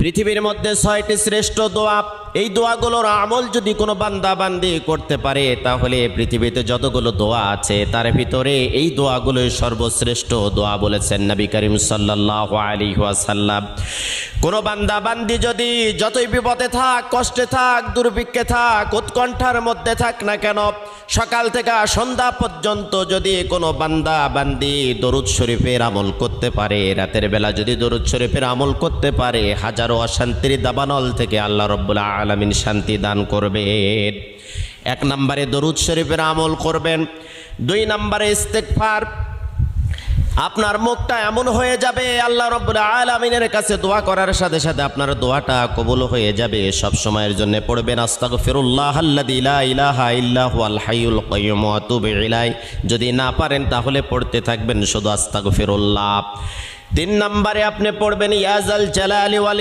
পৃথিবীর মধ্যে 6টি শ্রেষ্ঠ দোয়া, এই দোয়াগুলোর আমল যদি কোনো বান্দা বান্দি করতে পারে তাহলে পৃথিবীতে যতগুলো দোয়া আছে তার ভিতরে এই দোয়াগুলোই সর্বশ্রেষ্ঠ দোয়া বলেছেন নবী করিম সাল্লাল্লাহু আলাইহি ওয়াসাল্লাম। কোনো বান্দা বান্দি যদি যতই বিপদে থাক, কষ্টে থাক, দুর্ভিক্ষে থাক, উৎকণ্ঠার মধ্যে থাক না কেন, সকাল থেকে সন্ধ্যা পর্যন্ত যদি কোনো বান্দা বান্দি দরুদ শরীফের আমল করতে পারে, রাতের বেলা যদি দরুদ শরীফের আমল করতে পারে, হাজারো অশান্তির দাবানল থেকে আল্লাহ রাব্বুল আলামিন শান্তি দান করবেন। 1 নম্বরে দরুদ শরীফের আমল করবেন। 2 নম্বরে ইস্তেগফার। আপনার মুখটা এমন হয়ে যাবে আল্লাহ রাব্বুল আলামিনের কাছে দোয়া করার সাথে সাথে আপনার দোয়াটা কবুল হয়ে যাবে। সব সময়ের জন্য পড়বেন আস্তাগফিরুল্লাহাল্লাযী লা ইলাহা ইল্লা হুয়াল হাইয়ুল কাইয়্যুম ওয়া আতুবু ইলাইহি। যদি না পারেন তাহলে পড়তে থাকবেন শুধু আস্তাগফিরুল্লাহ। 3 নম্বরে আপনি পড়বেন ইয়া যাল জালালি ওয়াল